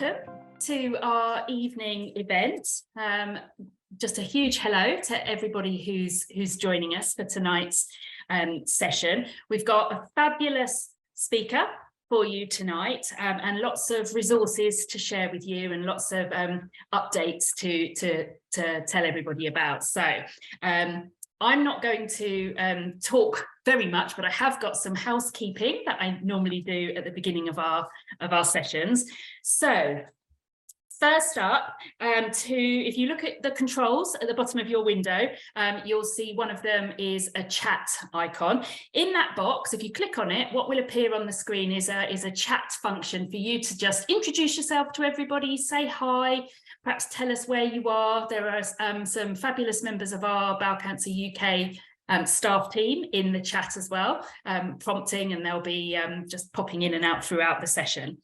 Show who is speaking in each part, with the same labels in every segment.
Speaker 1: welcome to our evening event. Just a huge hello to everybody who's joining us for tonight's session. We've got a fabulous speaker for you tonight, and lots of resources to share with you and lots of updates to tell everybody about. So I'm not going to talk very much, but I have got some housekeeping that I normally do at the beginning of our sessions. So first up, if you look at the controls at the bottom of your window, you'll see one of them is a chat icon. In that box, if you click on it, what will appear on the screen is a chat function for you to just introduce yourself to everybody, say hi, perhaps tell us where you are. There are some fabulous members of our Bowel Cancer UK staff team in the chat as well, prompting, and they'll be just popping in and out throughout the session.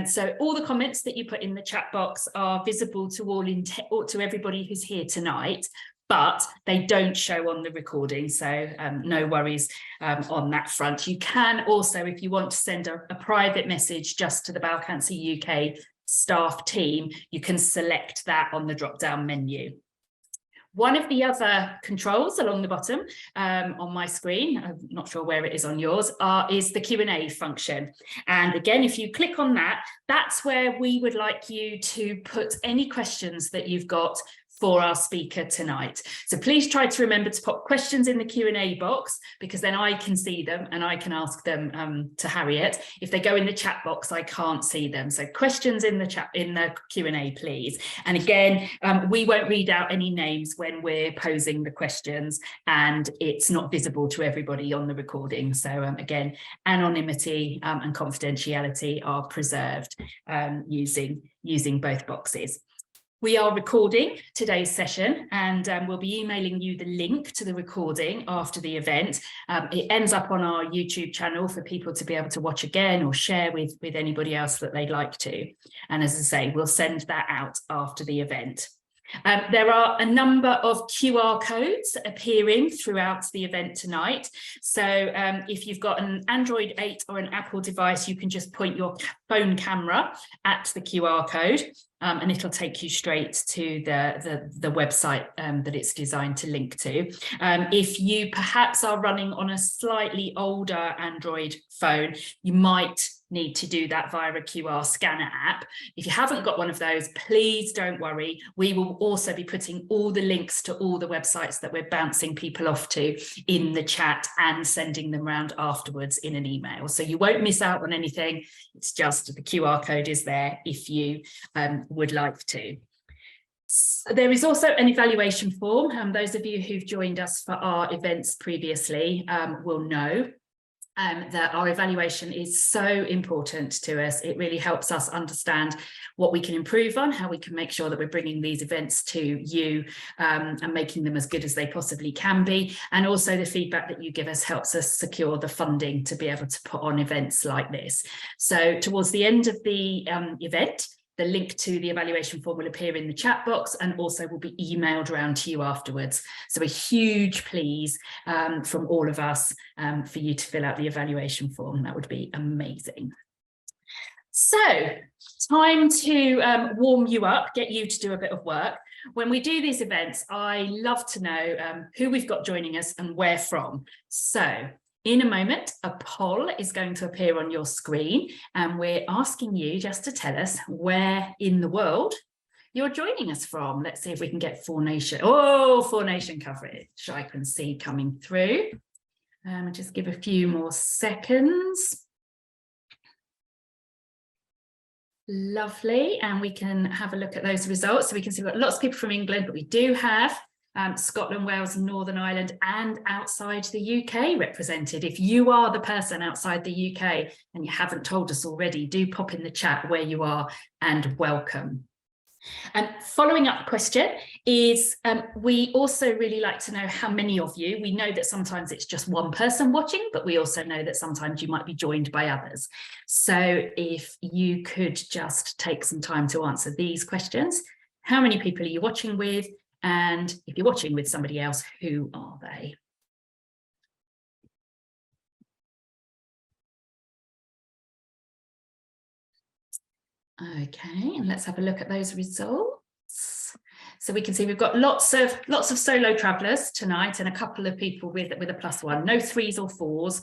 Speaker 1: So all the comments that you put in the chat box are visible to everybody who's here tonight, but they don't show on the recording, so no worries on that front. You can also, if you want to send a private message just to the Bowel Cancer UK staff team, you can select that on the drop-down menu. One of the other controls along the bottom on my screen, I'm not sure where it is on yours, is the Q&A function. And again, if you click on that, that's where we would like you to put any questions that you've got for our speaker tonight. So please try to remember to pop questions in the Q&A box, because then I can see them and I can ask them to Harriet. If they go in the chat box, I can't see them. So questions in the chat, in the Q&A, please. And again, we won't read out any names when we're posing the questions, and it's not visible to everybody on the recording. So again, anonymity and confidentiality are preserved using both boxes. We are recording today's session, and we'll be emailing you the link to the recording after the event. It ends up on our YouTube channel for people to be able to watch again or share with anybody else that they'd like to. And as I say, we'll send that out after the event. There are a number of QR codes appearing throughout the event tonight. So if you've got an Android 8 or an Apple device, you can just point your phone camera at the QR code, and it'll take you straight to the website that it's designed to link to. If you perhaps are running on a slightly older Android phone, you might need to do that via a QR scanner app. If you haven't got one of those, please don't worry. We will also be putting all the links to all the websites that we're bouncing people off to in the chat and sending them around afterwards in an email. So you won't miss out on anything. It's just the QR code is there if you would like to. There is also an evaluation form. Those of you who've joined us for our events previously will know that our evaluation is so important to us. It really helps us understand what we can improve on, how we can make sure that we're bringing these events to you and making them as good as they possibly can be. And also the feedback that you give us helps us secure the funding to be able to put on events like this. So towards the end of the event, the link to the evaluation form will appear in the chat box and also will be emailed around to you afterwards. So a huge please from all of us for you to fill out the evaluation form. That would be amazing. So time to warm you up, get you to do a bit of work. When we do these events, I love to know who we've got joining us and where from. So in a moment, a poll is going to appear on your screen, and we're asking you just to tell us where in the world you're joining us from. Let's see if we can get Four Nation coverage I can see coming through. I'll just give a few more seconds. Lovely, and we can have a look at those results. So we can see we've got lots of people from England, but we do have Scotland, Wales, Northern Ireland, and outside the UK represented. If you are the person outside the UK and you haven't told us already, do pop in the chat where you are and welcome. And following up question is, we also really like to know how many of you. We know that sometimes it's just one person watching, but we also know that sometimes you might be joined by others. So if you could just take some time to answer these questions. How many people are you watching with? And if you're watching with somebody else, who are they? Okay, and let's have a look at those results. So we can see we've got lots of solo travellers tonight, and a couple of people with a +1, no 3s or 4s.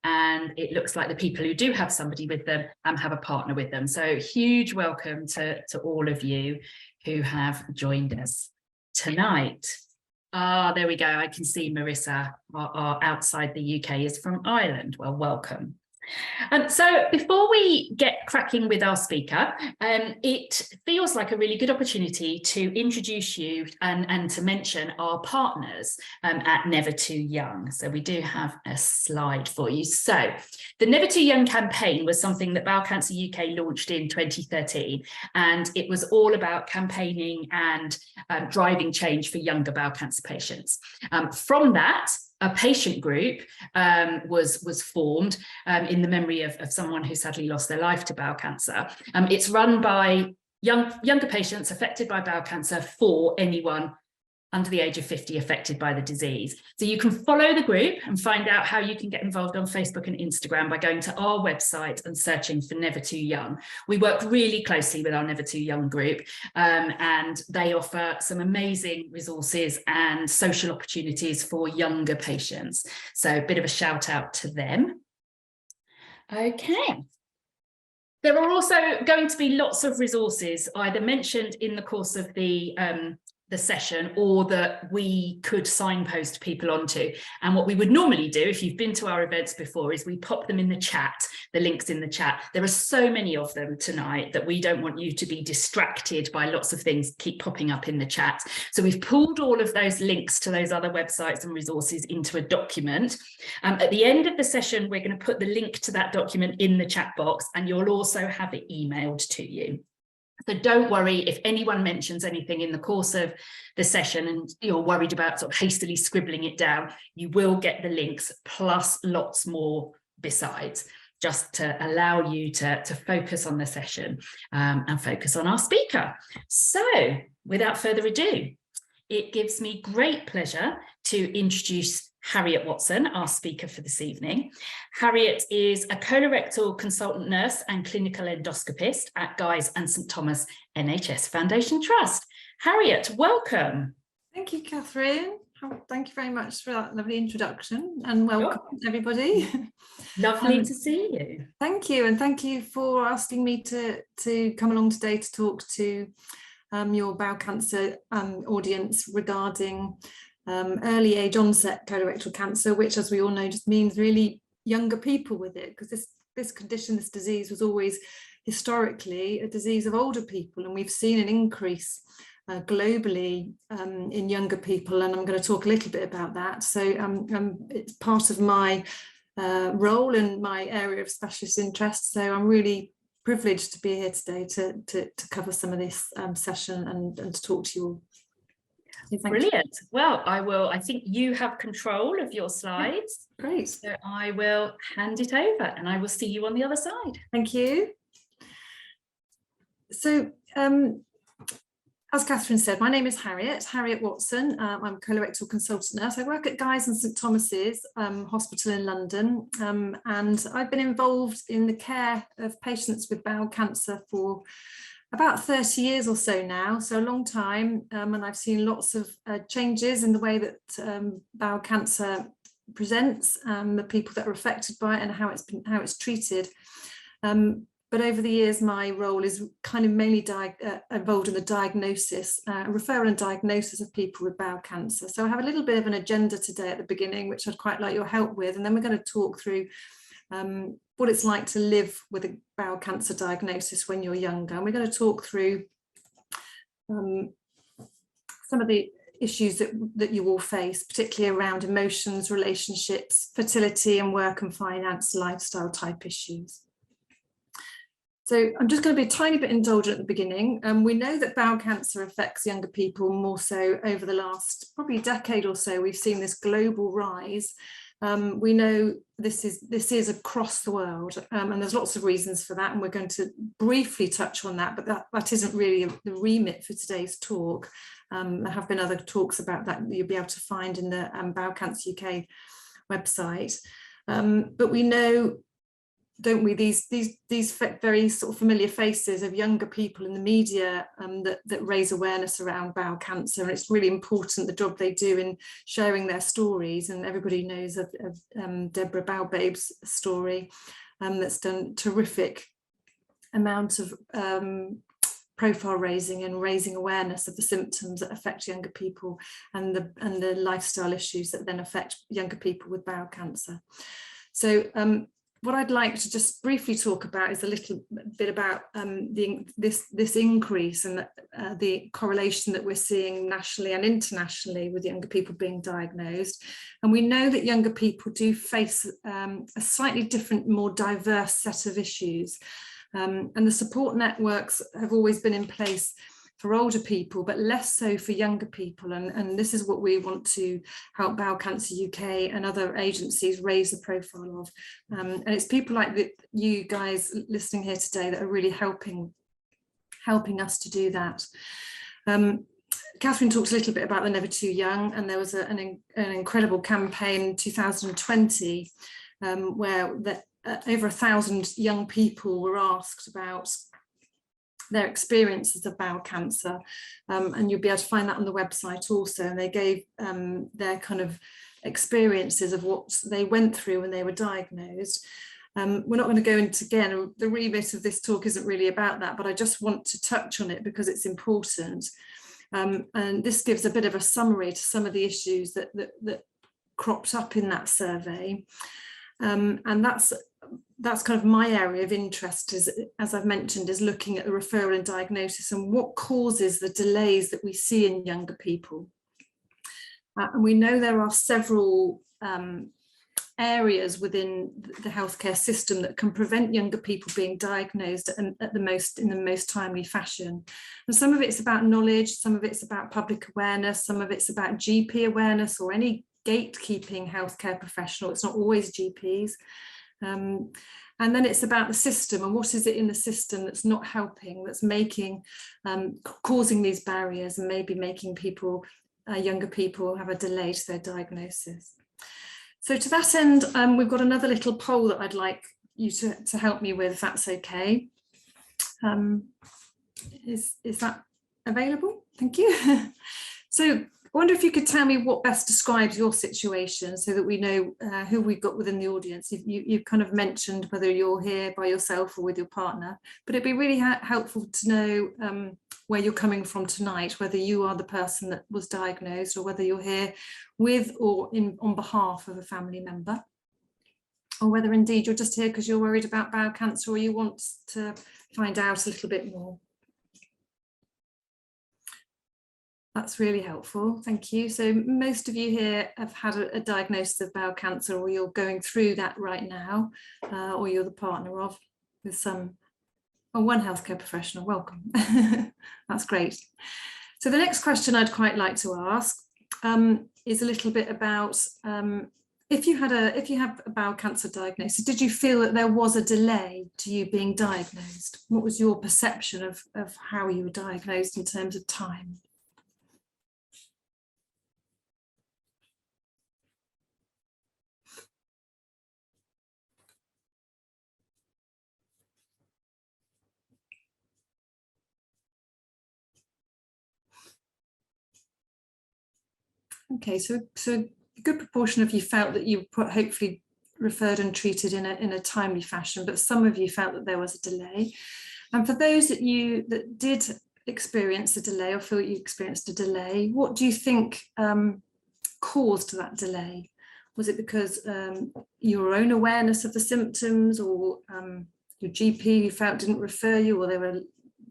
Speaker 1: And it looks like the people who do have somebody with them have a partner with them. So huge welcome to all of you who have joined us tonight. There we go. I can see Marissa, our outside the UK, is from Ireland. Well, welcome. So before we get cracking with our speaker, it feels like a really good opportunity to introduce you and to mention our partners at Never Too Young. So we do have a slide for you. So the Never Too Young campaign was something that Bowel Cancer UK launched in 2013, and it was all about campaigning and driving change for younger bowel cancer patients. From that, a patient group was formed in the memory of someone who sadly lost their life to bowel cancer. It's run by younger patients affected by bowel cancer for anyone under the age of 50 affected by the disease. So you can follow the group and find out how you can get involved on Facebook and Instagram by going to our website and searching for Never Too Young. We work really closely with our Never Too Young group, and they offer some amazing resources and social opportunities for younger patients. So a bit of a shout out to them. Okay. There are also going to be lots of resources either mentioned in the course of the session or that we could signpost people onto. And what we would normally do, if you've been to our events before, is we pop them in the chat, the links in the chat. There are so many of them tonight that we don't want you to be distracted by lots of things keep popping up in the chat. So we've pulled all of those links to those other websites and resources into a document. At the end of the session, we're going to put the link to that document in the chat box, and you'll also have it emailed to you. So don't worry if anyone mentions anything in the course of the session and you're worried about sort of hastily scribbling it down. You will get the links plus lots more besides, just to allow you to focus on the session and focus on our speaker. So without further ado, it gives me great pleasure to introduce Harriet Watson, our speaker for this evening. Harriet is a colorectal consultant nurse and clinical endoscopist at Guy's and St Thomas NHS Foundation Trust. Harriet, welcome.
Speaker 2: Thank you, Catherine. Thank you very much for that lovely introduction, and welcome everybody.
Speaker 1: Lovely to see you.
Speaker 2: Thank you, and thank you for asking me to come along today to talk to your bowel cancer audience regarding early age onset colorectal cancer, which, as we all know, just means really younger people with it, because this condition, this disease, was always historically a disease of older people, and we've seen an increase globally in younger people, and I'm going to talk a little bit about that. So it's part of my role and my area of specialist interest, so I'm really privileged to be here today to cover some of this session and to talk to you all.
Speaker 1: Brilliant. Well, I think you have control of your slides.
Speaker 2: Yeah, great.
Speaker 1: So I will hand it over and I will see you on the other side.
Speaker 2: Thank you. So, as Catherine said, my name is Harriet Watson. I'm a colorectal consultant nurse. I work at Guy's and St Thomas's Hospital in London, and I've been involved in the care of patients with bowel cancer for about 30 years or so now, so a long time, and I've seen lots of changes in the way that bowel cancer presents, the people that are affected by it and how it's treated. But over the years, my role is kind of mainly involved in the diagnosis, referral and diagnosis of people with bowel cancer. So I have a little bit of an agenda today at the beginning, which I'd quite like your help with, and then we're going to talk through what it's like to live with a bowel cancer diagnosis when you're younger. And we're going to talk through some of the issues that you all face, particularly around emotions, relationships, fertility and work and finance, lifestyle type issues. So I'm just going to be a tiny bit indulgent at the beginning. We know that bowel cancer affects younger people more so over the last probably decade or so. We've seen this global rise. We know this is across the world, and there's lots of reasons for that, and we're going to briefly touch on that, but that isn't really the remit for today's talk. There have been other talks about that you'll be able to find in the Bowel Cancer UK website, but we know don't we, these very sort of familiar faces of younger people in the media that raise awareness around bowel cancer, and it's really important the job they do in sharing their stories. And everybody knows of Deborah Bowbabe's story, that's done terrific amount of profile raising and raising awareness of the symptoms that affect younger people, and the lifestyle issues that then affect younger people with bowel cancer. So what I'd like to just briefly talk about is a little bit about this increase and the correlation that we're seeing nationally and internationally with younger people being diagnosed. And we know that younger people do face a slightly different, more diverse set of issues. And the support networks have always been in place for older people, but less so for younger people. And this is what we want to help Bowel Cancer UK and other agencies raise the profile of. And it's people like you guys listening here today that are really helping us to do that. Catherine talked a little bit about the Never Too Young, and there was an incredible campaign in 2020 where over 1,000 young people were asked about their experiences of bowel cancer, and you'll be able to find that on the website also. And they gave their kind of experiences of what they went through when they were diagnosed. We're not going to go into, again, the remit of this talk isn't really about that, but I just want to touch on it because it's important. And this gives a bit of a summary to some of the issues that cropped up in that survey. And that's kind of my area of interest, is, as I've mentioned, is looking at the referral and diagnosis and what causes the delays that we see in younger people. And we know there are several areas within the healthcare system that can prevent younger people being diagnosed in the most timely fashion. And some of it's about knowledge, some of it's about public awareness, some of it's about GP awareness or any gatekeeping healthcare professional. It's not always GPs. And then it's about the system, and what is it in the system that's not helping, that's making, causing these barriers, and maybe making people, younger people, have a delay to their diagnosis. So to that end, we've got another little poll that I'd like you to help me with, if that's okay. Is that available? Thank you. So I wonder if you could tell me what best describes your situation, so that we know who we've got within the audience. You've kind of mentioned whether you're here by yourself or with your partner, but it'd be really helpful to know where you're coming from tonight, whether you are the person that was diagnosed or whether you're here with or on behalf of a family member, or whether indeed you're just here because you're worried about bowel cancer or you want to find out a little bit more. That's really helpful, thank you. So most of you here have had a diagnosis of bowel cancer, or you're going through that right now, or you're the partner of with one healthcare professional. Welcome. That's great. So the next question I'd quite like to ask is a little bit about if you have a bowel cancer diagnosis, did you feel that there was a delay to you being diagnosed? What was your perception of how you were diagnosed in terms of time? Okay, so a good proportion of you felt that you were hopefully referred and treated in a timely fashion, but some of you felt that there was a delay. And for those that did experience a delay or feel you experienced a delay, what do you think caused that delay? Was it because your own awareness of the symptoms, or your GP you felt didn't refer you, or there were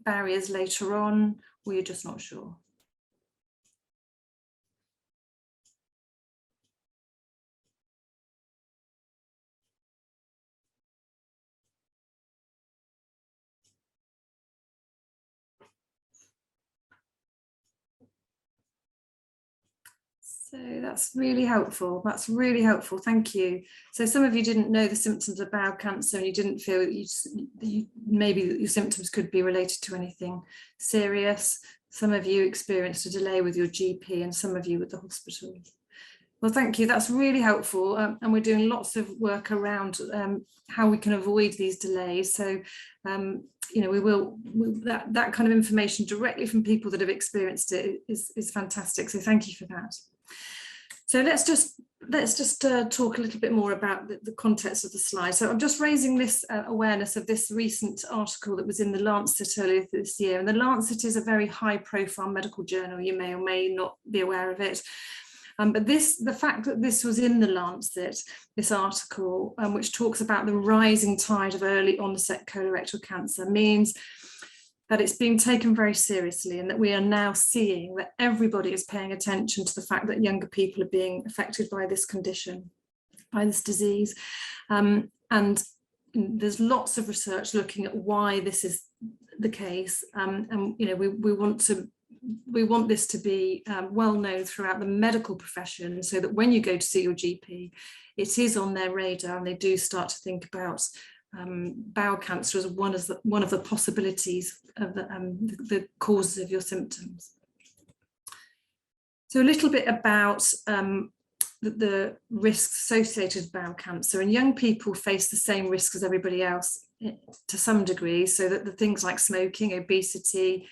Speaker 2: barriers later on, or you're just not sure? So that's really helpful. That's really helpful. Thank you. So some of you didn't know the symptoms of bowel cancer, and you didn't feel that maybe your symptoms could be related to anything serious. Some of you experienced a delay with your GP, and some of you with the hospital. Well, thank you. That's really helpful. And we're doing lots of work around how we can avoid these delays. So, that kind of information directly from people that have experienced it is fantastic. So thank you for that. So let's just talk a little bit more about the context of the slide. So I'm just raising this awareness of this recent article that was in the Lancet earlier this year. And the Lancet is a very high profile medical journal. You may or may not be aware of it. But the fact that this was in the Lancet, this article, which talks about the rising tide of early onset colorectal cancer, means that it's being taken very seriously, and that we are now seeing that everybody is paying attention to the fact that younger people are being affected by this condition, by this disease. And there's lots of research looking at why this is the case. And we want this to be well known throughout the medical profession, so that when you go to see your GP, it is on their radar and they do start to think about bowel cancer as one of the possibilities of the causes of your symptoms. So a little bit about the risks associated with bowel cancer, and young people face the same risks as everybody else to some degree, so that the things like smoking, obesity,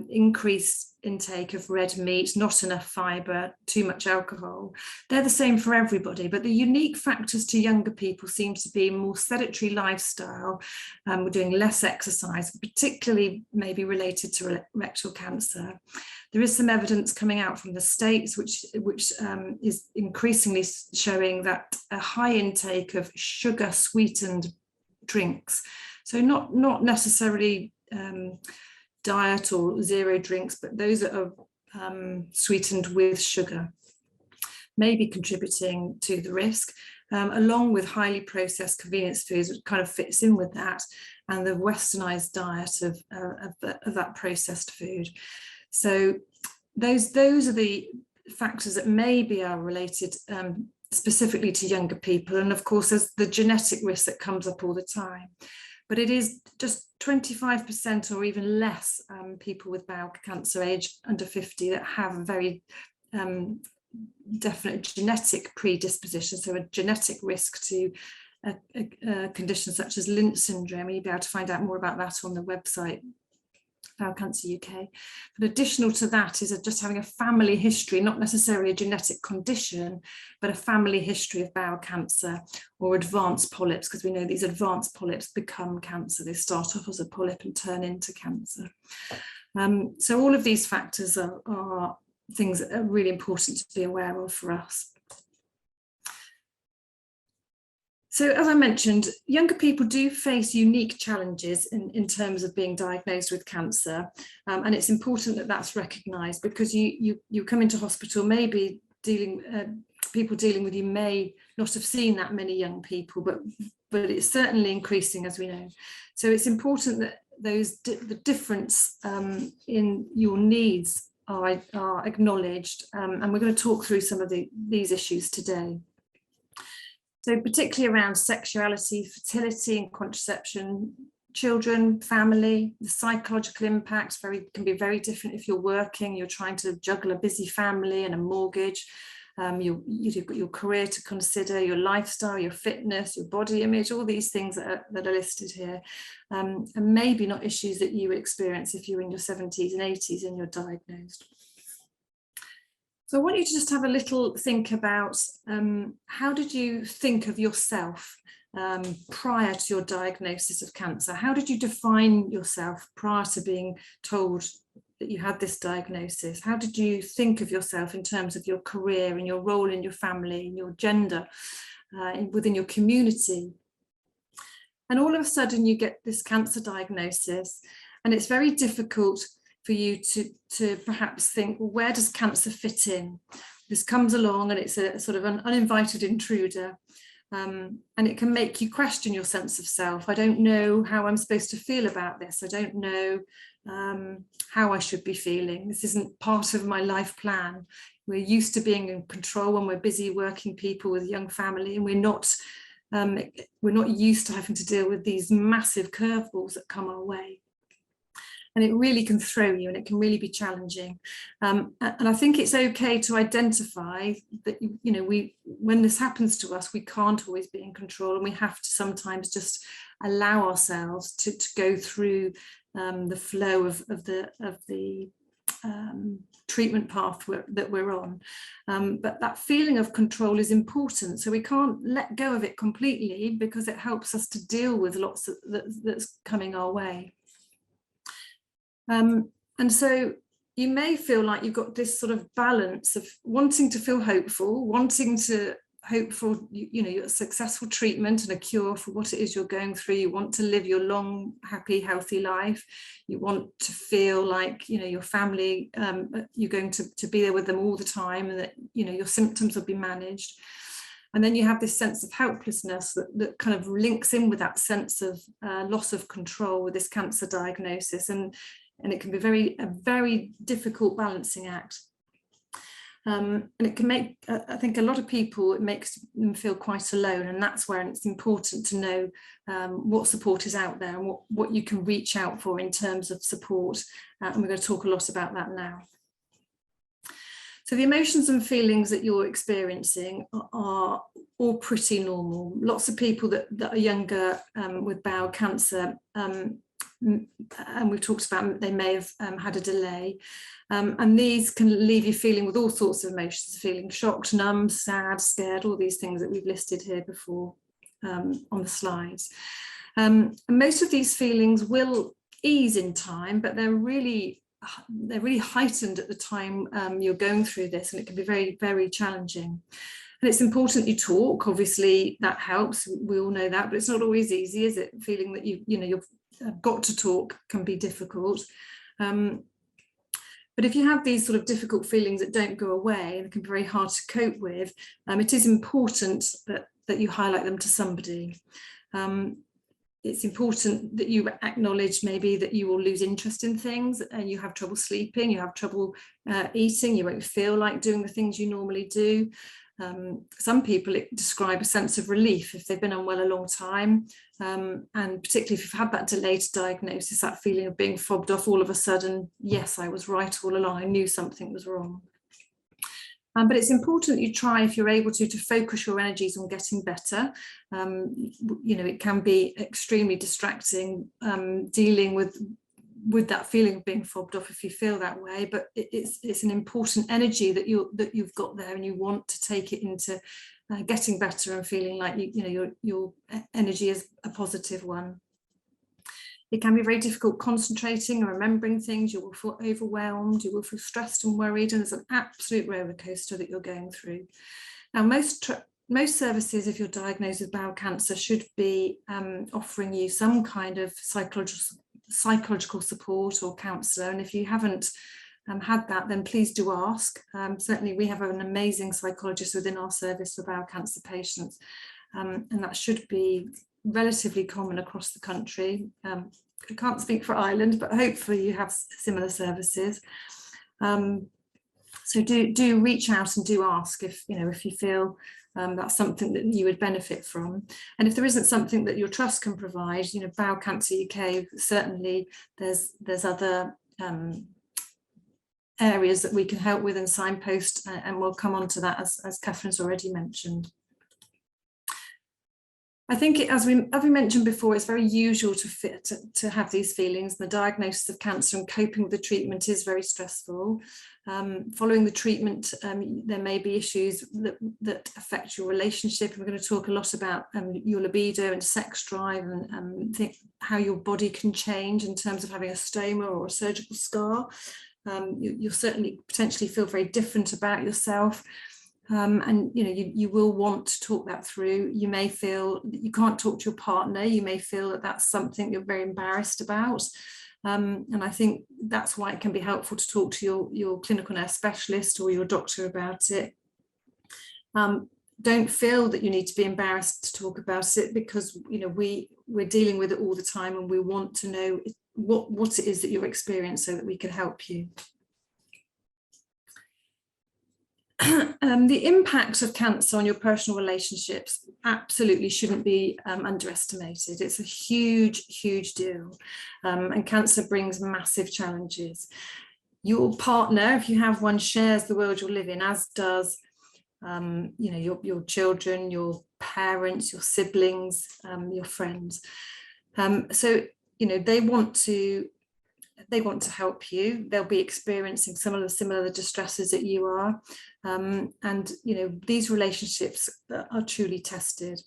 Speaker 2: increased intake of red meat, not enough fibre, too much alcohol, they're the same for everybody. But the unique factors to younger people seem to be more sedentary lifestyle. We're doing less exercise, particularly maybe related to rectal cancer. There is some evidence coming out from the States which is increasingly showing that a high intake of sugar sweetened drinks, so not necessarily diet or zero drinks, but those that are sweetened with sugar may be contributing to the risk, along with highly processed convenience foods, which kind of fits in with that, and the westernized diet of that processed food. So those are the factors that maybe are related specifically to younger people. And of course, there's the genetic risk that comes up all the time. But it is just 25% or even less people with bowel cancer aged under 50 that have a very definite genetic predisposition, so a genetic risk to a condition such as Lynch syndrome. You'll be able to find out more about that on the website, Bowel Cancer UK. But additional to that is just having a family history, not necessarily a genetic condition, but a family history of bowel cancer or advanced polyps, because we know these advanced polyps become cancer. They start off as a polyp and turn into cancer. So all of these factors are things that are really important to be aware of for us. So as I mentioned, younger people do face unique challenges in terms of being diagnosed with cancer, and it's important that that's recognised, because you come into hospital, maybe people dealing with you may not have seen that many young people, but it's certainly increasing, as we know. So it's important that the difference in your needs are acknowledged, and we're going to talk through some of these issues today. So particularly around sexuality, fertility and contraception, children, family, the psychological impacts can be very different if you're working, you're trying to juggle a busy family and a mortgage, you've got your career to consider, your lifestyle, your fitness, your body image, all these things that are listed here, and maybe not issues that you would experience if you're in your 70s and 80s and you're diagnosed. So I want you to just have a little think about how did you think of yourself prior to your diagnosis of cancer? How did you define yourself prior to being told that you had this diagnosis? How did you think of yourself in terms of your career and your role in your family and your gender within your community? And all of a sudden you get this cancer diagnosis, and it's very difficult for you to perhaps think, well, where does cancer fit in? This comes along and it's a sort of an uninvited intruder, and it can make you question your sense of self. I don't know how I'm supposed to feel about this. I don't know how I should be feeling. This isn't part of my life plan. We're used to being in control when we're busy working people with a young family, and we're not used to having to deal with these massive curveballs that come our way. And it really can throw you, and it can really be challenging. And I think it's okay to identify that, you know, when this happens to us, we can't always be in control, and we have to sometimes just allow ourselves to go through the flow of the treatment path that we're on. But that feeling of control is important, so we can't let go of it completely, because it helps us to deal with lots of that's coming our way. And so you may feel like you've got this sort of balance of wanting to feel hopeful, wanting to hope for, you know, your successful treatment and a cure for what it is you're going through. You want to live your long, happy, healthy life. You want to feel like, you know, your family, you're going to be there with them all the time, and that, you know, your symptoms will be managed. And then you have this sense of helplessness that kind of links in with that sense of loss of control with this cancer diagnosis. And it can be a very difficult balancing act. And it can make, I think, a lot of people, it makes them feel quite alone, and that's where it's important to know what support is out there and what you can reach out for in terms of support. And we're going to talk a lot about that now. So the emotions and feelings that you're experiencing are all pretty normal. Lots of people that are younger with bowel cancer, and we've talked about, they may have had a delay, and these can leave you feeling with all sorts of emotions, feeling shocked, numb, sad, scared, all these things that we've listed here before on the slides. And most of these feelings will ease in time, but they're really heightened at the time you're going through this, and it can be very, very challenging. And it's important you talk. Obviously that helps, we all know that, but it's not always easy, is it? Feeling that you've got to talk can be difficult. But if you have these sort of difficult feelings that don't go away and it can be very hard to cope with, it is important that you highlight them to somebody. It's important that you acknowledge maybe that you will lose interest in things, and you have trouble sleeping, you have trouble eating, you won't feel like doing the things you normally do. Some people describe a sense of relief if they've been unwell a long time, and particularly if you've had that delayed diagnosis, that feeling of being fobbed off all of a sudden. Yes, I was right all along, I knew something was wrong. But it's important that you try, if you're able to focus your energies on getting better. You know, it can be extremely distracting dealing with that feeling of being fobbed off if you feel that way, but it's an important energy that you've got there, and you want to take it into getting better and feeling like your energy is a positive one. It can be very difficult concentrating and remembering things. You will feel overwhelmed, you will feel stressed and worried, and it's an absolute roller coaster that you're going through. Now, most services, if you're diagnosed with bowel cancer, should be offering you some kind of psychological support or counsellor, and if you haven't had that, then please do ask. Certainly we have an amazing psychologist within our service for bowel cancer patients, and that should be relatively common across the country. I can't speak for Ireland, but hopefully you have similar services. So do reach out and do ask if you feel that's something that you would benefit from. And if there isn't something that your trust can provide, Bowel Cancer UK, certainly there's other areas that we can help with and signpost, and we'll come on to that as Catherine's already mentioned. I think, as we mentioned before, it's very usual to have these feelings. The diagnosis of cancer and coping with the treatment is very stressful. Following the treatment, there may be issues that affect your relationship. We're going to talk a lot about your libido and sex drive, and how your body can change in terms of having a stoma or a surgical scar. You'll certainly potentially feel very different about yourself. And you will want to talk that through. You may feel that you can't talk to your partner. You may feel that that's something you're very embarrassed about. And I think that's why it can be helpful to talk to your clinical nurse specialist or your doctor about it. Don't feel that you need to be embarrassed to talk about it, because we're dealing with it all the time, and we want to know what it is that you're experiencing so that we can help you. The impact of cancer on your personal relationships absolutely shouldn't be underestimated. It's a huge, huge deal. And cancer brings massive challenges. Your partner, if you have one, shares the world you live in, as does your children, your parents, your siblings, your friends. So they want to help you. They'll be experiencing some of the similar distresses that you are. And these relationships are truly tested.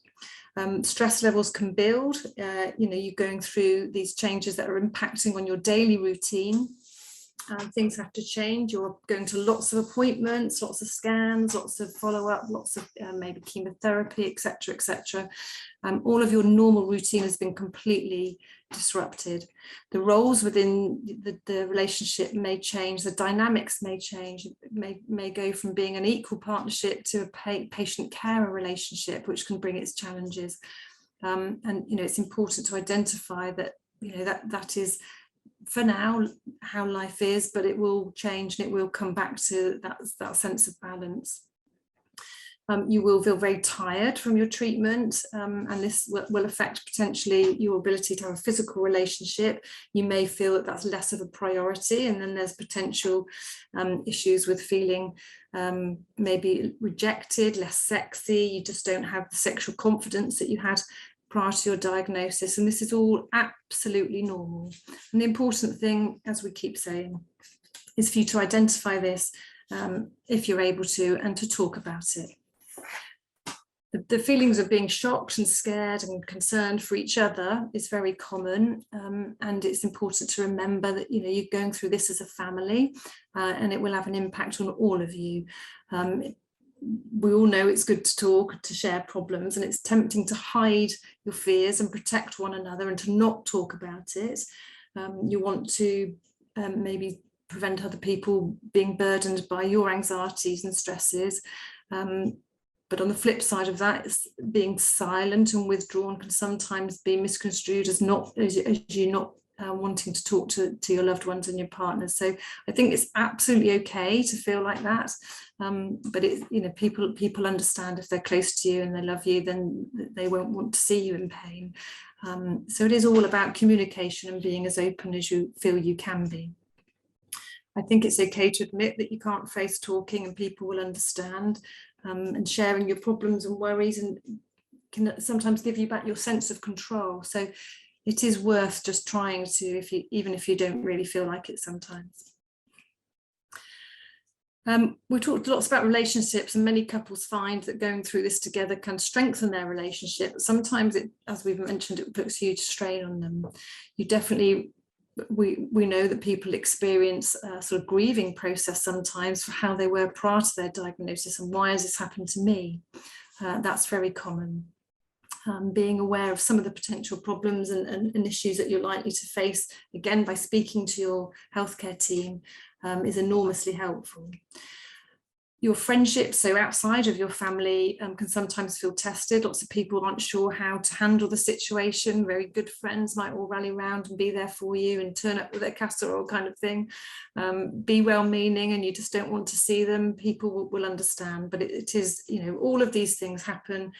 Speaker 2: Stress levels can build. You're going through these changes that are impacting on your daily routine. Things have to change. You're going to lots of appointments, lots of scans, lots of follow-up, lots of maybe chemotherapy, etc., etc. All of your normal routine has been completely disrupted. The roles within the relationship may change. The dynamics may change. It may go from being an equal partnership to a patient-carer relationship, which can bring its challenges. And it's important to identify that that is, for now, how life is, but it will change and it will come back to that sense of balance. You will feel very tired from your treatment, and this will affect potentially your ability to have a physical relationship. You may feel that that's less of a priority, and then there's potential issues with feeling maybe rejected, less sexy. You just don't have the sexual confidence that you had prior to your diagnosis, and this is all absolutely normal. And the important thing, as we keep saying, is for you to identify this if you're able to, and to talk about it. The feelings of being shocked and scared and concerned for each other is very common, and it's important to remember that you're going through this as a family, and it will have an impact on all of you. We all know it's good to talk, to share problems, and it's tempting to hide your fears and protect one another and to not talk about it. You want to maybe prevent other people being burdened by your anxieties and stresses. But on the flip side of that, being silent and withdrawn can sometimes be misconstrued as you not wanting to talk to your loved ones and your partners. So I think it's absolutely okay to feel like that. But people understand if they're close to you and they love you, then they won't want to see you in pain. So it is all about communication and being as open as you feel you can be. I think it's okay to admit that you can't face talking, and people will understand, and sharing your problems and worries and can sometimes give you back your sense of control. So it is worth just trying to, even if you don't really feel like it sometimes. We talked lots about relationships, and many couples find that going through this together can strengthen their relationship. Sometimes it, as we've mentioned, it puts huge strain on them. We know that people experience a sort of grieving process sometimes for how they were prior to their diagnosis, and why has this happened to me? That's very common. Being aware of some of the potential problems and issues that you're likely to face, again, by speaking to your healthcare team, is enormously helpful. Your friendships, so outside of your family, can sometimes feel tested. Lots of people aren't sure how to handle the situation. Very good friends might all rally around and be there for you and turn up with their casserole kind of thing. Be well-meaning and you just don't want to see them. People will understand, but it is, all of these things happen,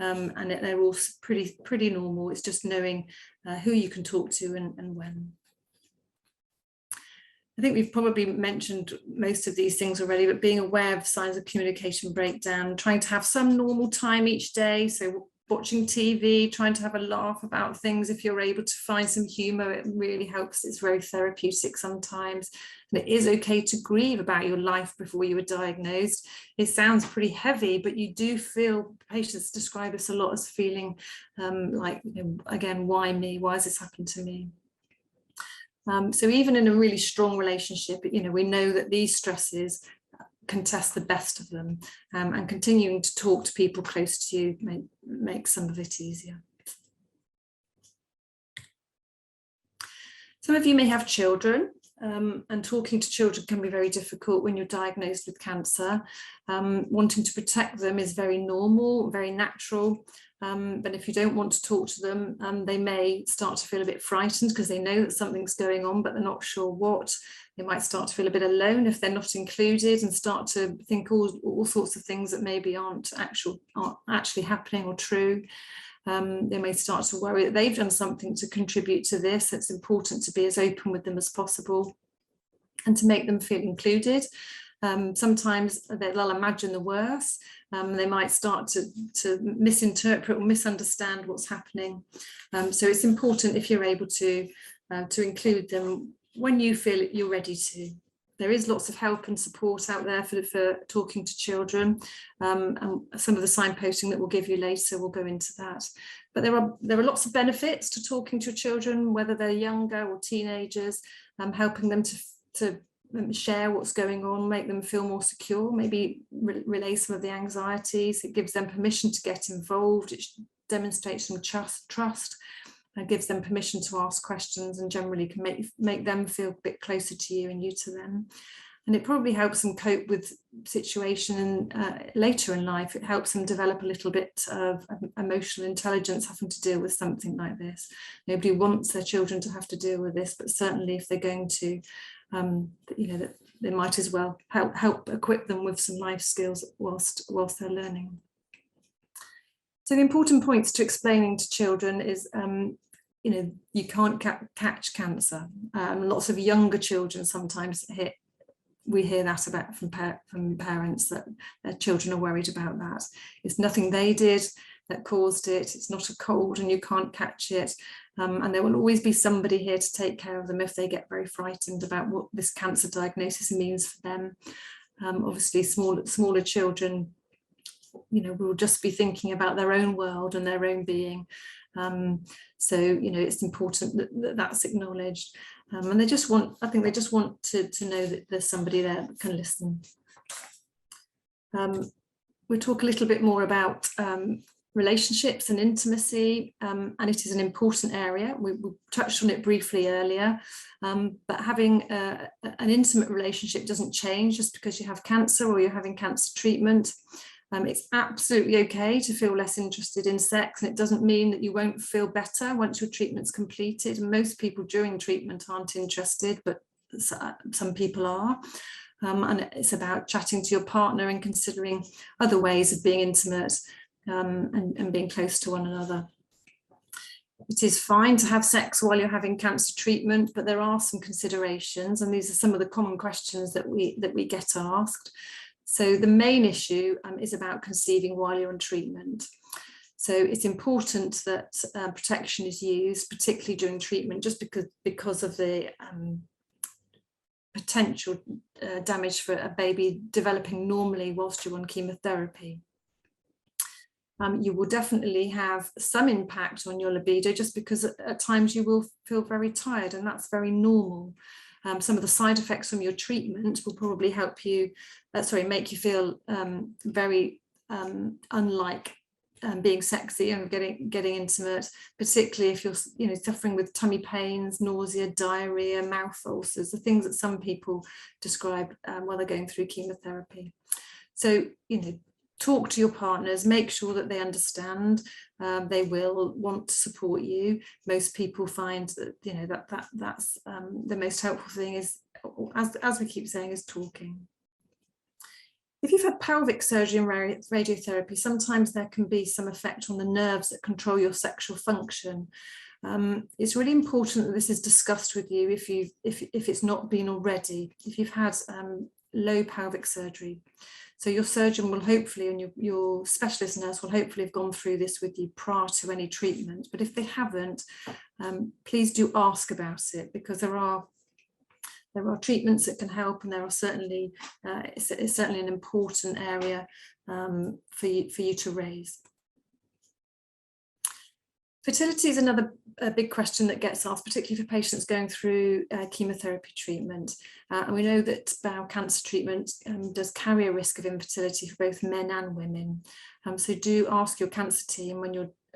Speaker 2: and they're all pretty normal. It's just knowing who you can talk to and when. I think we've probably mentioned most of these things already, but being aware of signs of communication breakdown, trying to have some normal time each day. So watching TV, trying to have a laugh about things. If you're able to find some humor, it really helps. It's very therapeutic sometimes. And it is okay to grieve about your life before you were diagnosed. It sounds pretty heavy, but you do feel, patients describe this a lot as feeling like, again, why me? Why has this happened to me? So even in a really strong relationship, we know that these stresses can test the best of them, and continuing to talk to people close to you makes some of it easier. Some of you may have children. and talking to children can be very difficult when you're diagnosed with cancer. Wanting to protect them is very normal, very natural. But if you don't want to talk to them, they may start to feel a bit frightened because they know that something's going on, but they're not sure what. They might start to feel a bit alone if they're not included, and start to think all sorts of things that maybe aren't actually happening or true. They may start to worry that they've done something to contribute to this. It's important to be as open with them as possible and to make them feel included. Sometimes they'll imagine the worst. They might start to misinterpret or misunderstand what's happening. So it's important, if you're able to include them when you feel you're ready to. There is lots of help and support out there for talking to children, and some of the signposting that we'll give you later will go into that. But there are lots of benefits to talking to children, whether they're younger or teenagers, helping them to share what's going on, make them feel more secure, maybe relay some of the anxieties. It gives them permission to get involved. It demonstrates some trust. And gives them permission to ask questions, and generally can make them feel a bit closer to you and you to them. And it probably helps them cope with situation later in life. It helps them develop a little bit of emotional intelligence having to deal with something like this. Nobody wants their children to have to deal with this, but certainly if they're going to, that they might as well help equip them with some life skills whilst they're learning. So the important points to explaining to children is, you can't catch cancer. Lots of younger children sometimes we hear that about from parents, that their children are worried about that. It's nothing they did that caused it. It's not a cold and you can't catch it. And there will always be somebody here to take care of them if they get very frightened about what this cancer diagnosis means for them. Obviously, smaller children, will just be thinking about their own world and their own being. So it's important that that's acknowledged, and they just want to know that there's somebody there that can listen. We'll talk a little bit more about relationships and intimacy, and it is an important area. We touched on it briefly earlier, but having an intimate relationship doesn't change just because you have cancer or you're having cancer treatment. It's absolutely okay to feel less interested in sex, and it doesn't mean that you won't feel better once your treatment's completed. Most people during treatment aren't interested, but some people are. And it's about chatting to your partner and considering other ways of being intimate, and being close to one another. It is fine to have sex while you're having cancer treatment, but there are some considerations, and these are some of the common questions that we get asked. So the main issue is about conceiving while you're on treatment. So it's important that protection is used, particularly during treatment, just because of the potential damage for a baby developing normally whilst you're on chemotherapy. You will definitely have some impact on your libido, just because at times you will feel very tired, and that's very normal. Some of the side effects from your treatment will probably help you, make you feel very unlike being sexy and getting intimate, particularly if you're suffering with tummy pains, nausea, diarrhea, mouth ulcers, the things that some people describe while they're going through chemotherapy. So talk to your partners, make sure that they understand. They will want to support you. Most people find that that's the most helpful thing is, as we keep saying, is talking. If you've had pelvic surgery and radiotherapy, sometimes there can be some effect on the nerves that control your sexual function. It's really important that this is discussed with you if it's not been already, if you've had low pelvic surgery. So your surgeon will hopefully, and your specialist nurse will hopefully have gone through this with you prior to any treatment. But if they haven't, please do ask about it, because there are treatments that can help, and there are certainly it's certainly an important area for you to raise. Fertility is another big question that gets asked, particularly for patients going through chemotherapy treatment. And we know that bowel cancer treatment does carry a risk of infertility for both men and women. So do ask your cancer team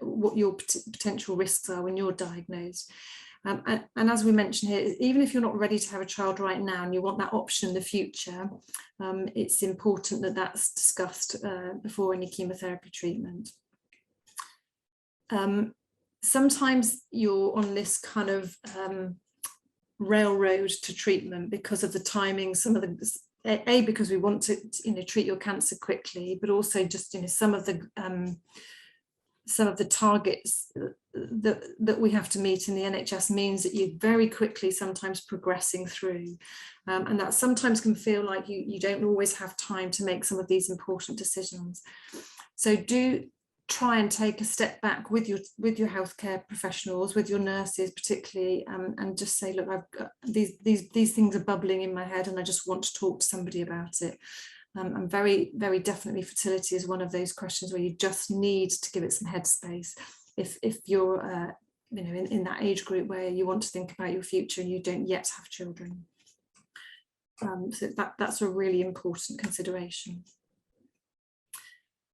Speaker 2: what your potential risks are when you're diagnosed. And as we mentioned here, even if you're not ready to have a child right now and you want that option in the future, it's important that that's discussed before any chemotherapy treatment. Sometimes you're on this kind of railroad to treatment because of the timing. Some of the because we want to treat your cancer quickly, but also just some of the targets that we have to meet in the NHS means that you're very quickly sometimes progressing through, and that sometimes can feel like you don't always have time to make some of these important decisions. So do try and take a step back with your healthcare professionals, with your nurses particularly, and just say, look, I've got these things are bubbling in my head and I just want to talk to somebody about it. And very, very definitely fertility is one of those questions where you just need to give it some headspace. If you're in that age group where you want to think about your future and you don't yet have children. So that's a really important consideration.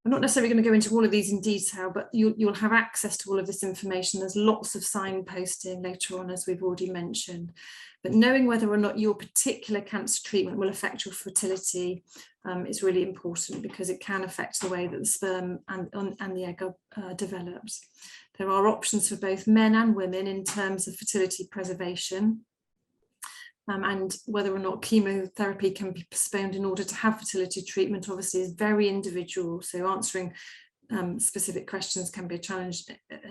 Speaker 2: I'm not necessarily going to go into all of these in detail, but you'll have access to all of this information. There's lots of signposting later on, as we've already mentioned. But knowing whether or not your particular cancer treatment will affect your fertility is really important, because it can affect the way that the sperm and the egg are developed. There are options for both men and women in terms of fertility preservation. And whether or not chemotherapy can be postponed in order to have fertility treatment obviously is very individual. So answering specific questions can be a challenge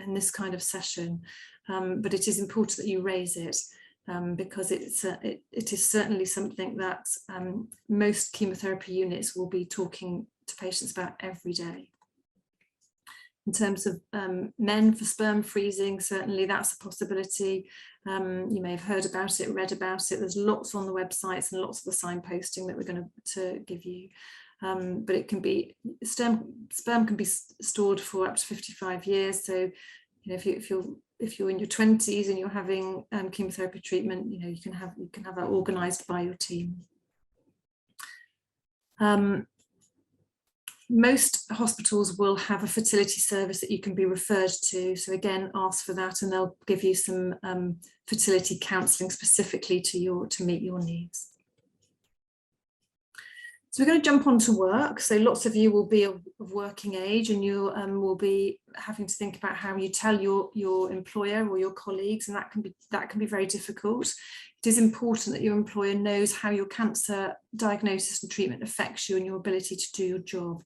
Speaker 2: in this kind of session, but it is important that you raise it, because it is certainly something that most chemotherapy units will be talking to patients about every day. In terms of men for sperm freezing, certainly that's a possibility. You may have heard about it, read about it. There's lots on the websites and lots of the signposting that we're going to give you. But it can be, sperm can be stored for up to 55 years. So, if you're in your 20s and you're having chemotherapy treatment, you can have that organised by your team. Most hospitals will have a fertility service that you can be referred to. So again, ask for that and they'll give you some fertility counselling specifically to meet your needs. So we're going to jump on to work. So lots of you will be of working age, and you will be having to think about how you tell your employer or your colleagues, and that can be very difficult. It is important that your employer knows how your cancer diagnosis and treatment affects you and your ability to do your job.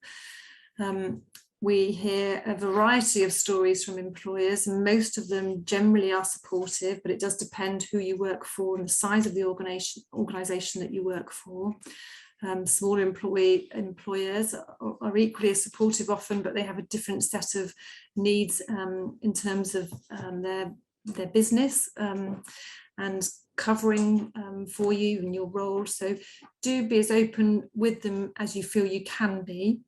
Speaker 2: We hear a variety of stories from employers, and most of them generally are supportive, but it does depend who you work for and the size of the organisation that you work for. Smaller employers are equally as supportive often, but they have a different set of needs in terms of their business and covering for you and your role. So do be as open with them as you feel you can be.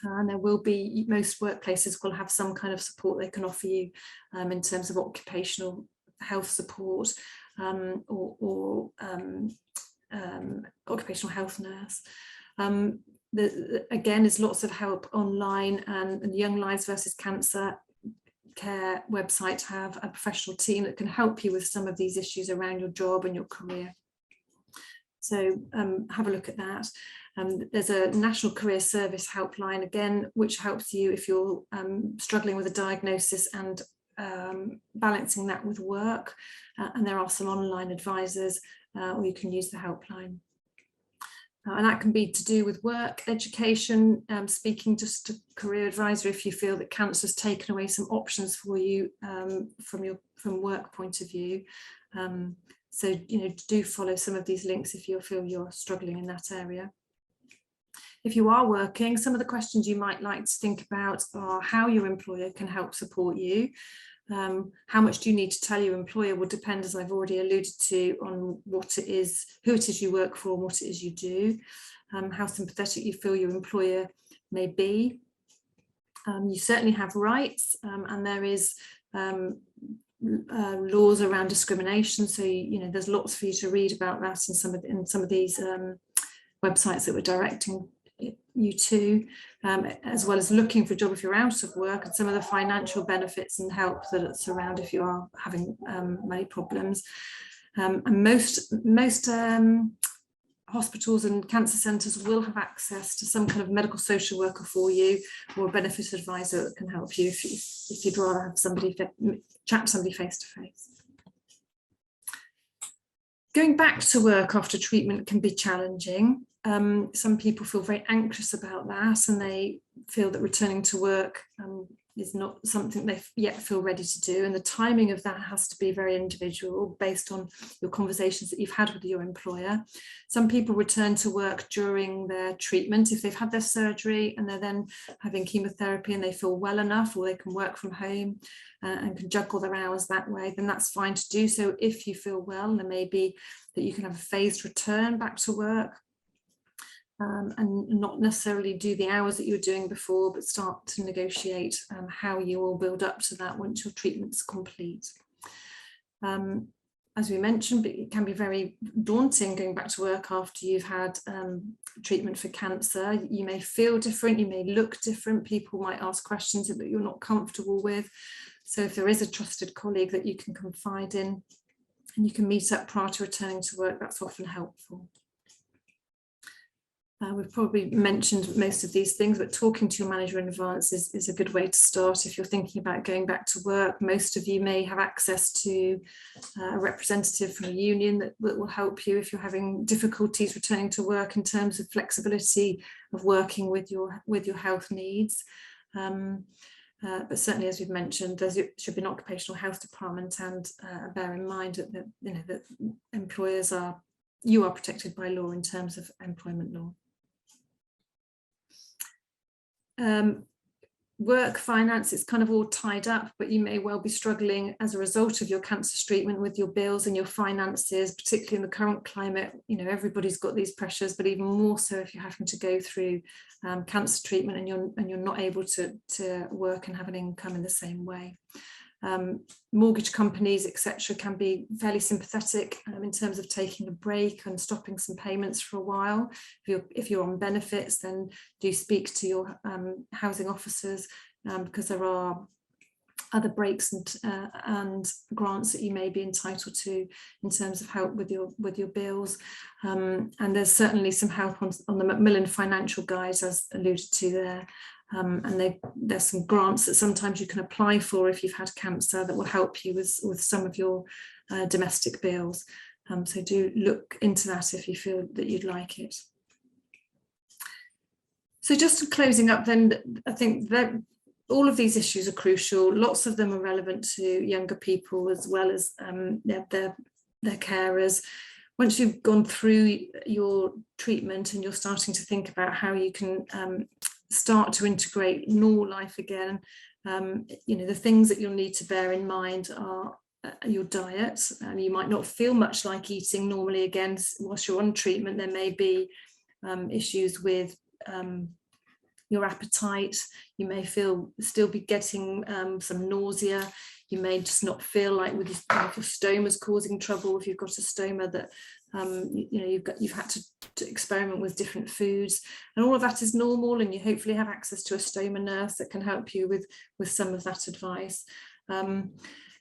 Speaker 2: And there will be, most workplaces will have some kind of support they can offer you in terms of occupational health support or occupational health nurse. Again, there's lots of help online, and Young Lives versus Cancer Care website have a professional team that can help you with some of these issues around your job and your career. So have a look at that. There's a National Career Service helpline, again, which helps you if you're struggling with a diagnosis and balancing that with work. And there are some online advisors, or you can use the helpline. And that can be to do with work, education, speaking just to career advisor if you feel that cancer has taken away some options for you from work point of view. So, do follow some of these links if you feel you're struggling in that area. If you are working, some of the questions you might like to think about are how your employer can help support you. How much do you need to tell your employer will depend, as I've already alluded to, on what it is, who it is you work for and what it is you do, how sympathetic you feel your employer may be. You certainly have rights, and there is laws around discrimination. So, there's lots for you to read about that in some of these websites that we're directing you too, as well as looking for a job if you're out of work, and some of the financial benefits and help that surround if you are having money problems. And most hospitals and cancer centres will have access to some kind of medical social worker for you, or a benefit advisor that can help you if you'd rather have somebody chat to somebody face to face. Going back to work after treatment can be challenging. Some people feel very anxious about that, and they feel that returning to work is not something they yet feel ready to do, and the timing of that has to be very individual based on your conversations that you've had with your employer. Some people return to work during their treatment if they've had their surgery and they're then having chemotherapy and they feel well enough, or they can work from home and can juggle their hours that way, then that's fine to do so if you feel well. There may be that you can have a phased return back to work. And not necessarily do the hours that you were doing before, but start to negotiate how you will build up to that once your treatment's complete. As we mentioned, but it can be very daunting going back to work after you've had treatment for cancer. You may feel different, you may look different, people might ask questions that you're not comfortable with. So if there is a trusted colleague that you can confide in and you can meet up prior to returning to work, that's often helpful. We've probably mentioned most of these things, but talking to your manager in advance is a good way to start. If you're thinking about going back to work, most of you may have access to a representative from a union that will help you if you're having difficulties returning to work in terms of flexibility of working with your health needs. But certainly, as we've mentioned, there should be an occupational health department, and bear in mind that that employers you are protected by law in terms of employment law. Work, finance, it's kind of all tied up, but you may well be struggling as a result of your cancer treatment with your bills and your finances, particularly in the current climate. Everybody's got these pressures, but even more so if you're having to go through cancer treatment and you're not able to work and have an income in the same way. Mortgage companies, etc., can be fairly sympathetic in terms of taking a break and stopping some payments for a while. If you're on benefits, then do speak to your housing officers, because there are other breaks and grants that you may be entitled to in terms of help with your bills. And there's certainly some help on the Macmillan financial guides, as alluded to there. And there's some grants that sometimes you can apply for if you've had cancer that will help you with some of your domestic bills. So do look into that if you feel that you'd like it. So just closing up then, I think that all of these issues are crucial. Lots of them are relevant to younger people as well as their carers. Once you've gone through your treatment and you're starting to think about how you can start to integrate normal life again, the things that you'll need to bear in mind are your diet. You might not feel much like eating normally again whilst you're on treatment. There may be issues with your appetite. You may still be getting some nausea. You may just not feel like if your stoma's causing trouble, if you've got a stoma that you've had to experiment with different foods, and all of that is normal, and you hopefully have access to a stoma nurse that can help you with some of that advice.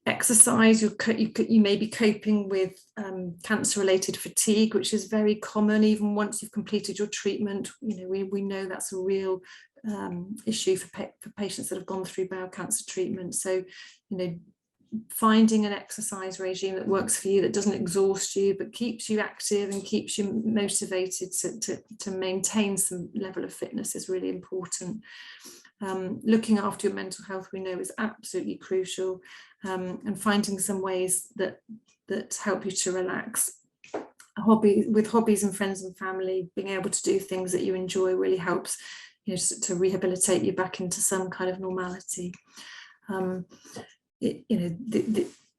Speaker 2: Exercise, you may be coping with cancer-related fatigue, which is very common even once you've completed your treatment. We know that's a real issue for patients that have gone through bowel cancer treatment. So, finding an exercise regime that works for you, that doesn't exhaust you, but keeps you active and keeps you motivated to maintain some level of fitness is really important. Looking after your mental health, we know, is absolutely crucial, and finding some ways that help you to relax. With hobbies and friends and family, being able to do things that you enjoy really helps, to rehabilitate you back into some kind of normality.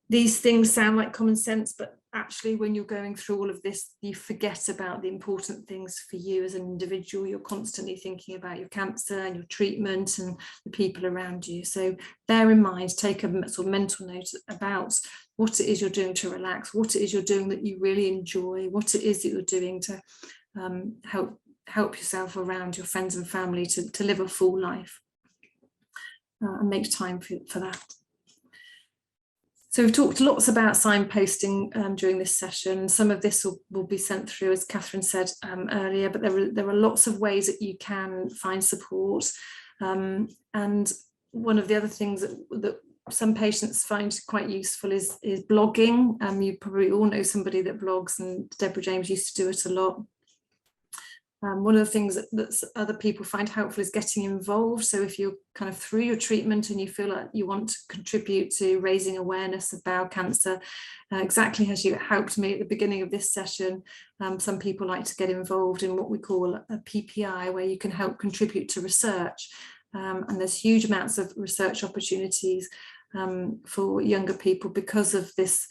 Speaker 2: These things sound like common sense, but actually when you're going through all of this, you forget about the important things for you as an individual. You're constantly thinking about your cancer and your treatment and the people around you. So bear in mind, take a sort of mental note about what it is you're doing to relax, what it is you're doing that you really enjoy, what it is that you're doing to help help yourself around your friends and family to live a full life, and make time for that. So we've talked lots about signposting during this session. Some of this will be sent through, as Catherine said earlier, but there are lots of ways that you can find support. And one of the other things that some patients find quite useful is blogging. You probably all know somebody that blogs, and Deborah James used to do it a lot. One of the things that other people find helpful is getting involved. So if you're kind of through your treatment and you feel like you want to contribute to raising awareness of bowel cancer, exactly as you helped me at the beginning of this session, some people like to get involved in what we call a PPI, where you can help contribute to research. And there's huge amounts of research opportunities for younger people because of this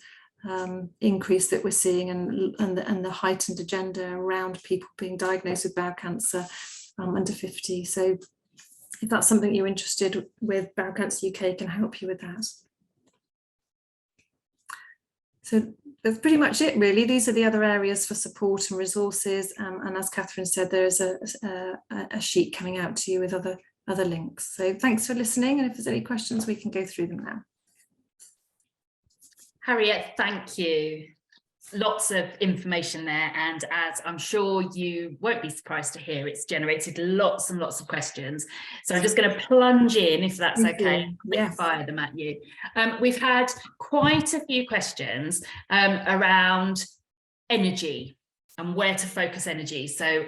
Speaker 2: increase that we're seeing, and the heightened agenda around people being diagnosed with bowel cancer under 50. So if that's something you're interested with, Bowel Cancer UK can help you with that. So that's pretty much it, really. These are the other areas for support and resources, and as Catherine said, there's a sheet coming out to you with other links. So thanks for listening, and if there's any questions, we can go through them now.
Speaker 1: Harriet, thank you. Lots of information there, and as I'm sure you won't be surprised to hear, it's generated lots and lots of questions. So I'm just going to plunge in, if that's okay, and fire them at you. We've had quite a few questions around energy and where to focus energy. So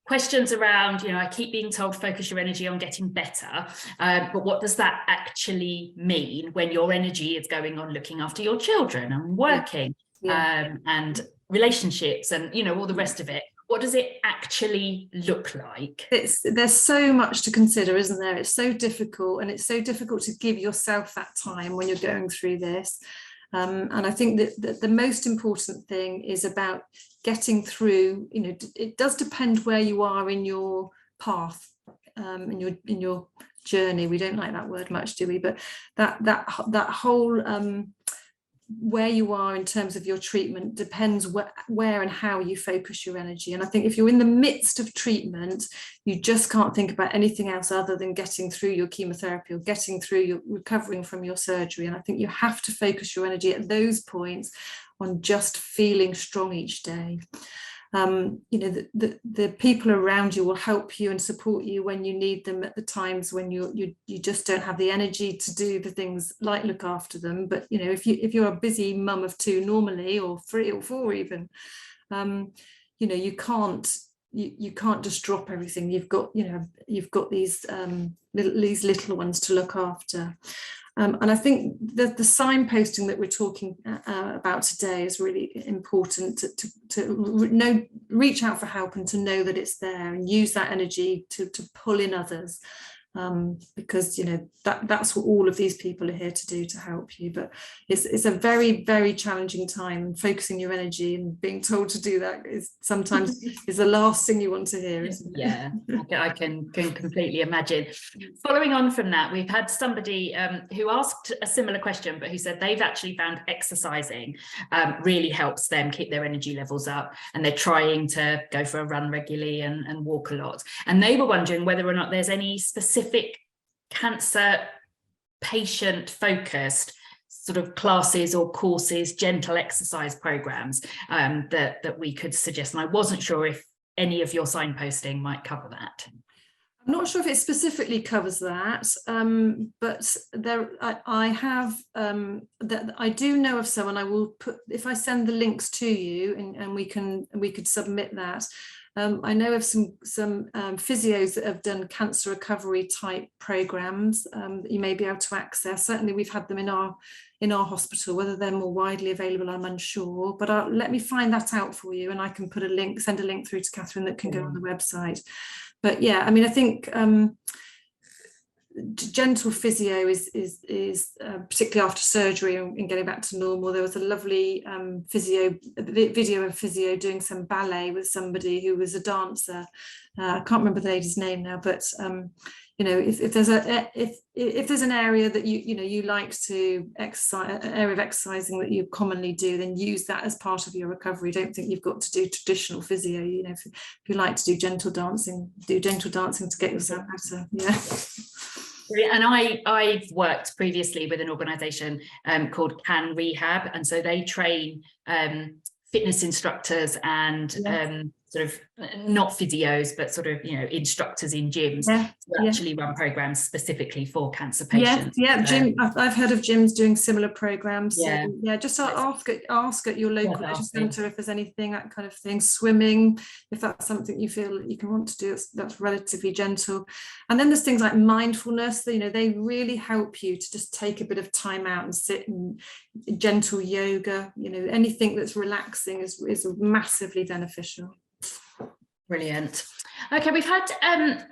Speaker 1: questions around, I keep being told focus your energy on getting better, but what does that actually mean when your energy is going on looking after your children and working and relationships and, all the rest of it? What does it actually look like?
Speaker 2: There's so much to consider, isn't there? It's so difficult, and it's so difficult to give yourself that time when you're going through this. And I think that the most important thing is about getting through. It does depend where you are in your path, in your journey. We don't like that word much, do we? But that whole where you are in terms of your treatment depends where and how you focus your energy. And I think if you're in the midst of treatment, you just can't think about anything else other than getting through your chemotherapy or getting through your recovering from your surgery. And I think you have to focus your energy at those points on just feeling strong each day. The people around you will help you and support you when you need them at the times when you just don't have the energy to do the things like look after them. But if you're a busy mum of 2 normally, or 3 or 4 even, you can't just drop everything. You've got these little ones to look after. And I think the signposting that we're talking about today is really important to reach out for help and to know that it's there, and use that energy to pull in others, because that's what all of these people are here to do, to help you. But it's a very, very challenging time. Focusing your energy and being told to do that is sometimes is the last thing you want to hear, isn't it?
Speaker 1: Yeah, I can completely imagine. Following on from that, we've had somebody who asked a similar question, but who said they've actually found exercising really helps them keep their energy levels up, and they're trying to go for a run regularly and walk a lot. And they were wondering whether or not there's any specific cancer patient focused sort of classes or courses, gentle exercise programs that we could suggest. And I wasn't sure if any of your signposting might cover that.
Speaker 2: I'm not sure if it specifically covers that, but I have that I do know of some, and I will put, if I send the links to you, and we could submit that. I know of some physios that have done cancer recovery type programs that you may be able to access. Certainly we've had them in our hospital. Whether they're more widely available, I'm unsure, but let me find that out for you, and I can send a link through to Catherine that can go on the website. But yeah, I mean, I think gentle physio is particularly after surgery and getting back to normal. There was a lovely video of physio doing some ballet with somebody who was a dancer. I can't remember the lady's name now, but you know, if there's an area that you like to exercise, an area of exercising that you commonly do, then use that as part of your recovery. Don't think you've got to do traditional physio. You know, if you like to do gentle dancing, do gentle dancing to get yourself better. Yeah.
Speaker 1: And I've worked previously with an organisation called Can Rehab, and so they train fitness instructors and sort of not physios, but sort of, you know, instructors in gyms to actually run programs specifically for cancer patients.
Speaker 2: Gym. I've heard of gyms doing similar programs. So just ask at your local leisure centre if there's anything, that kind of thing. Swimming, if that's something you feel that you can want to do, that's relatively gentle. And then there's things like mindfulness. You know, they really help you to just take a bit of time out and sit and gentle yoga. You know, anything that's relaxing is massively beneficial.
Speaker 1: Brilliant. Okay, we've had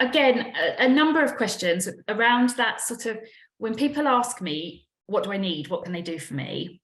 Speaker 1: again a number of questions around that sort of, when people ask me, what do I need, what can they do for me,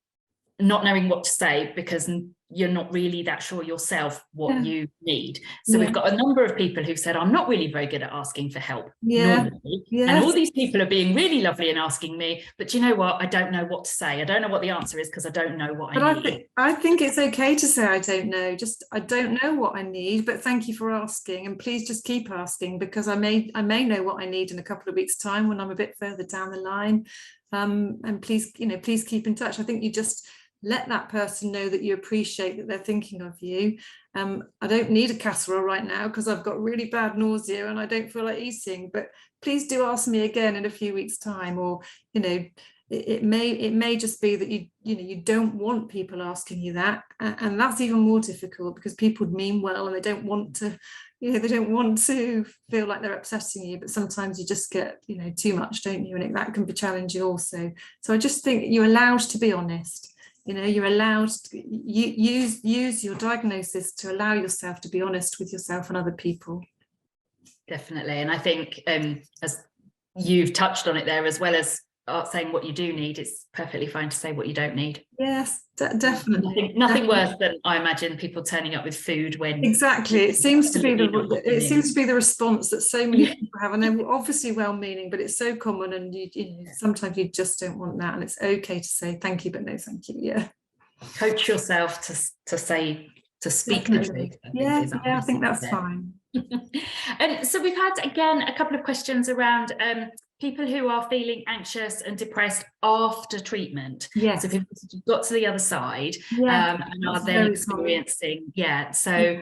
Speaker 1: not knowing what to say because you're not really that sure yourself what you need. So we've got a number of people who've said, I'm not really very good at asking for help normally. And all these people are being really lovely and asking me, but you know what, I don't know what to say. I don't know what the answer is because I don't know what I need.
Speaker 2: I think it's okay to say I don't know, just I don't know what I need, but thank you for asking, and please just keep asking, because I may know what I need in a couple of weeks' time when I'm a bit further down the line. And please keep in touch. I think you just let that person know that you appreciate that they're thinking of you. I don't need a casserole right now because I've got really bad nausea and I don't feel like eating, but please do ask me again in a few weeks' time. Or, you know, it may just be that you don't want people asking you that, and that's even more difficult because people mean well and they don't want to, they don't want to feel like they're upsetting you, but sometimes you just get, too much, don't you? And that can be challenging also. So I just think you're allowed to be honest. You're allowed to use your diagnosis to allow yourself to be honest with yourself and other people.
Speaker 1: Definitely. And I think as you've touched on it there, as well as saying what you do need, it's perfectly fine to say what you don't need.
Speaker 2: Yes, definitely.
Speaker 1: Nothing worse than, I imagine, people turning up with food when
Speaker 2: exactly it seems to be the response that so many people have, and they're obviously well-meaning, but it's so common, and sometimes you just don't want that, and it's okay to say thank you but no thank you.
Speaker 1: Coach yourself to speak
Speaker 2: definitely.
Speaker 1: the truth.
Speaker 2: I think that's fine.
Speaker 1: And so we've had again a couple of questions around people who are feeling anxious and depressed after treatment.
Speaker 2: Yes.
Speaker 1: So people who've got to the other side and are then experiencing So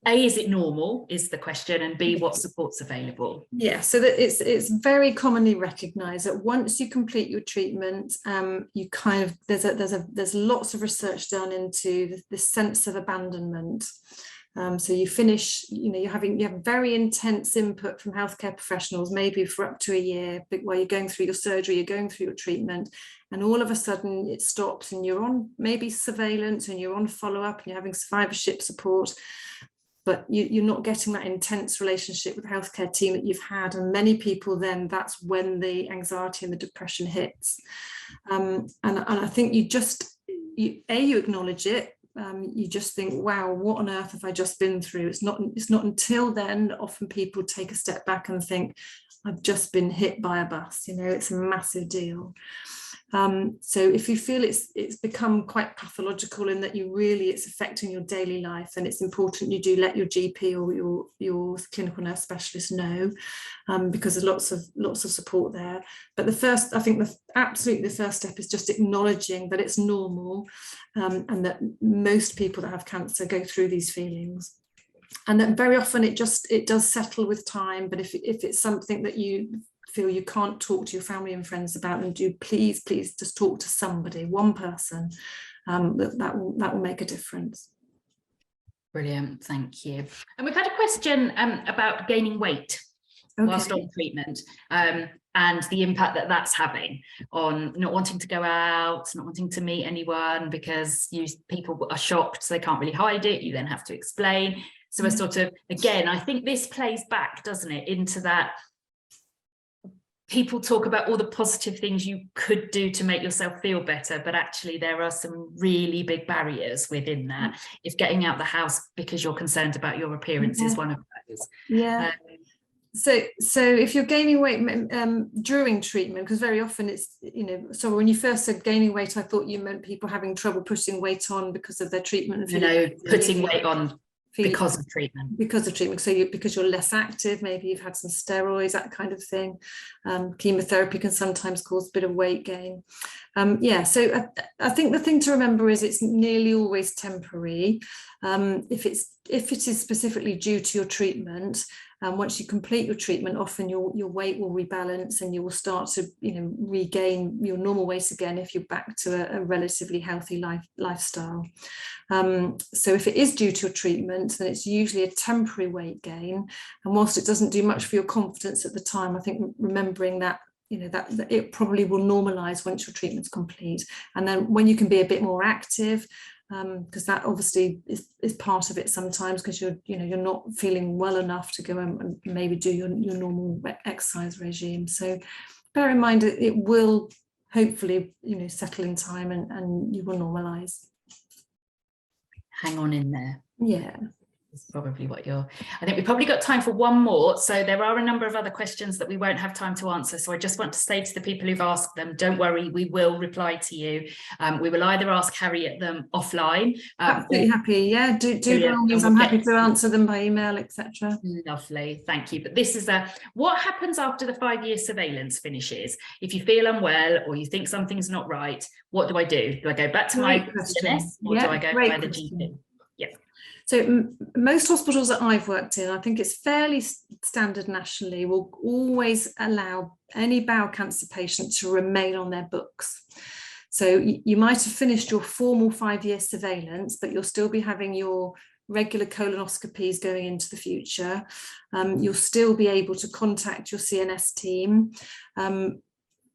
Speaker 1: A, is it normal is the question, and B, what support's available? So
Speaker 2: that it's very commonly recognized that once you complete your treatment, you kind of there's lots of research done into the sense of abandonment. So you finish, you have very intense input from healthcare professionals, maybe for up to a year, while you're going through your surgery, you're going through your treatment, and all of a sudden it stops, and you're on maybe surveillance, and you're on follow-up, and you're having survivorship support, but you're not getting that intense relationship with the healthcare team that you've had. And many people, then that's when the anxiety and the depression hits. And I think you acknowledge it. You just think, wow, what on earth have I just been through? It's not until then that often people take a step back and think, I've just been hit by a bus. It's a massive deal. So if you feel it's become quite pathological in that it's affecting your daily life, then it's important you do let your GP or your clinical nurse specialist know, because there's lots of support there. But absolutely the first step is just acknowledging that it's normal, and that most people that have cancer go through these feelings. And that very often it does settle with time. But if it's something that you feel you can't talk to your family and friends about, and do please just talk to somebody, one person, that will make a difference.
Speaker 1: Brilliant, thank you. And we've had a question about gaining weight whilst on treatment, and the impact that's having on not wanting to go out, not wanting to meet anyone, because people are shocked, so they can't really hide it. You then have to explain. So we're sort of, again, I think this plays back, doesn't it, into that people talk about all the positive things you could do to make yourself feel better, but actually there are some really big barriers within that. If getting out the house because you're concerned about your appearance is one of those.
Speaker 2: So if you're gaining weight during treatment, because very often it's, so when you first said gaining weight, I thought you meant people having trouble putting weight on because of their treatment.
Speaker 1: Putting weight on because of treatment.
Speaker 2: Because of treatment, so because you're less active, maybe you've had some steroids, that kind of thing. Chemotherapy can sometimes cause a bit of weight gain. So I think the thing to remember is it's nearly always temporary. If it is specifically due to your treatment, once you complete your treatment, often your weight will rebalance and you will start to regain your normal weight again if you're back to a relatively healthy lifestyle. So if it is due to your treatment, then it's usually a temporary weight gain. And whilst it doesn't do much for your confidence at the time, I think remembering that that it probably will normalize once your treatment's complete. And then when you can be a bit more active, because that obviously is part of it sometimes, because you're not feeling well enough to go and maybe do your normal exercise regime. So bear in mind it will hopefully settle in time and you will normalize.
Speaker 1: Hang on in there.
Speaker 2: Yeah.
Speaker 1: Is probably what I think we've probably got time for one more. So there are a number of other questions that we won't have time to answer. So I just want to say to the people who've asked them, don't worry, we will reply to you. We will either ask Harriet them offline.
Speaker 2: Absolutely happy. Yeah, do I'm happy to answer them by email, etc.
Speaker 1: Lovely, thank you. But this is what happens after the 5-year surveillance finishes? If you feel unwell or you think something's not right, what do I do? Do I go back to my CNS or do I go by the GP? Yeah.
Speaker 2: So most hospitals that I've worked in, I think it's fairly standard nationally, will always allow any bowel cancer patient to remain on their books. So you might have finished your formal 5-year surveillance, but you'll still be having your regular colonoscopies going into the future. You'll still be able to contact your CNS team.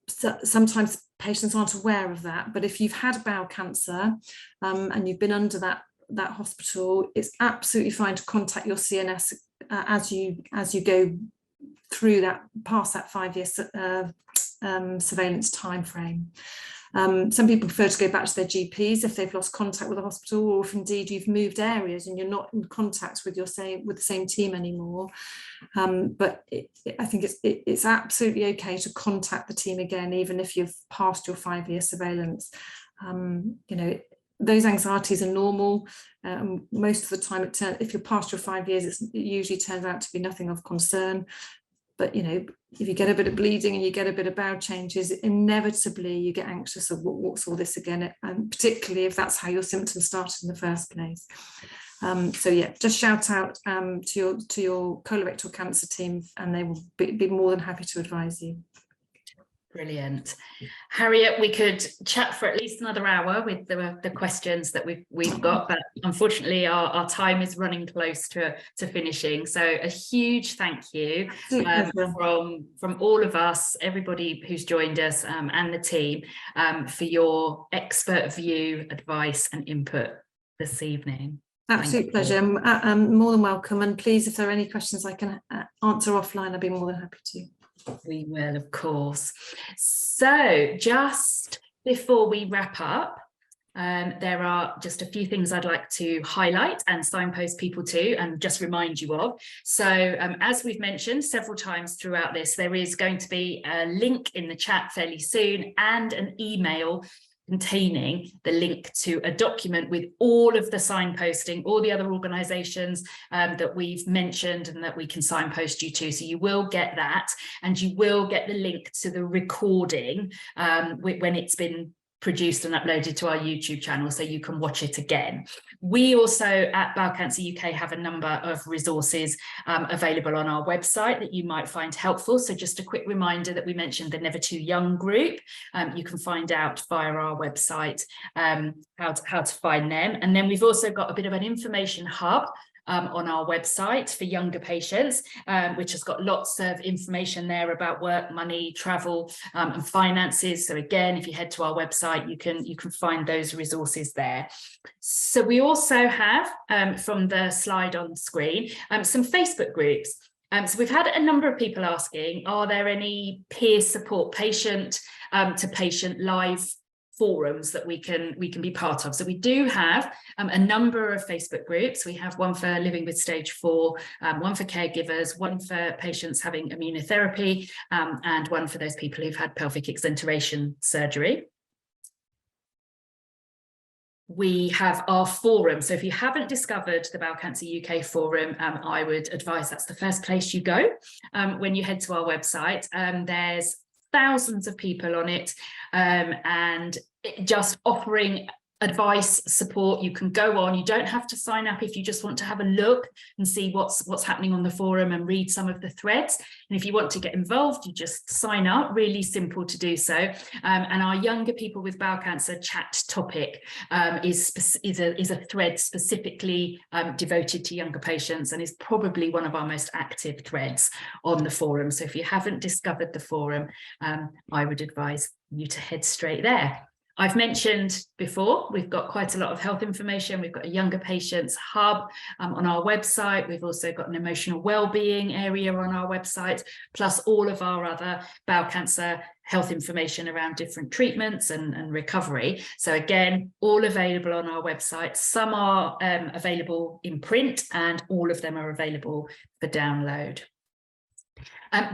Speaker 2: So sometimes patients aren't aware of that, but if you've had bowel cancer and you've been under that hospital, it's absolutely fine to contact your CNS as you go through past that 5-year surveillance time frame. Some people prefer to go back to their GPs if they've lost contact with the hospital, or if indeed you've moved areas and you're not in contact with the same team anymore. But I think it's absolutely okay to contact the team again, even if you've passed your 5-year surveillance. Those anxieties are normal. Most of the time, if you're past your 5 years, it usually turns out to be nothing of concern. But if you get a bit of bleeding and you get a bit of bowel changes, inevitably you get anxious of what's all this again, and particularly if that's how your symptoms started in the first place. So yeah, just shout out to your colorectal cancer team, and they will be more than happy to advise you.
Speaker 1: Brilliant. Harriet, we could chat for at least another hour with the questions that we've got, but unfortunately our time is running close to finishing. So a huge thank you from all of us, everybody who's joined us, and the team, for your expert view, advice and input this evening.
Speaker 2: Absolute pleasure. I'm more than welcome, and please, if there are any questions I can answer offline, I'd be more than happy to.
Speaker 1: We will, of course. So just before we wrap up, there are just a few things I'd like to highlight and signpost people to and just remind you of. So as we've mentioned several times throughout this, there is going to be a link in the chat fairly soon and an email containing the link to a document with all of the signposting, all the other organisations that we've mentioned and that we can signpost you to. So you will get that, and you will get the link to the recording when it's been produced and uploaded to our YouTube channel, so you can watch it again. We also at Bowel Cancer UK have a number of resources available on our website that you might find helpful. So just a quick reminder that we mentioned the Never Too Young group. You can find out via our website how to find them. And then we've also got a bit of an information hub on our website for younger patients, which has got lots of information there about work, money, travel, and finances. So again, if you head to our website, you can find those resources there. So we also have, from the slide on the screen, some Facebook groups. So we've had a number of people asking, are there any peer support, patient to patient live forums that we can be part of. So we do have a number of Facebook groups. We have one for living with stage 4, one for caregivers, one for patients having immunotherapy, and one for those people who've had pelvic exenteration surgery. We have our forum. So if you haven't discovered the Bowel Cancer UK forum, I would advise that's the first place you go when you head to our website. There's thousands of people on it, and just offering advice, support. You can go on, you don't have to sign up if you just want to have a look and see what's happening on the forum and read some of the threads. And if you want to get involved, you just sign up, really simple to do so. And our younger people with bowel cancer chat topic is a thread specifically devoted to younger patients, and is probably one of our most active threads on the forum. So if you haven't discovered the forum, I would advise you to head straight there. I've mentioned before, we've got quite a lot of health information. We've got a younger patients hub on our website. We've also got an emotional well-being area on our website, plus all of our other bowel cancer health information around different treatments and recovery. So again, all available on our website. Some are available in print, and all of them are available for download.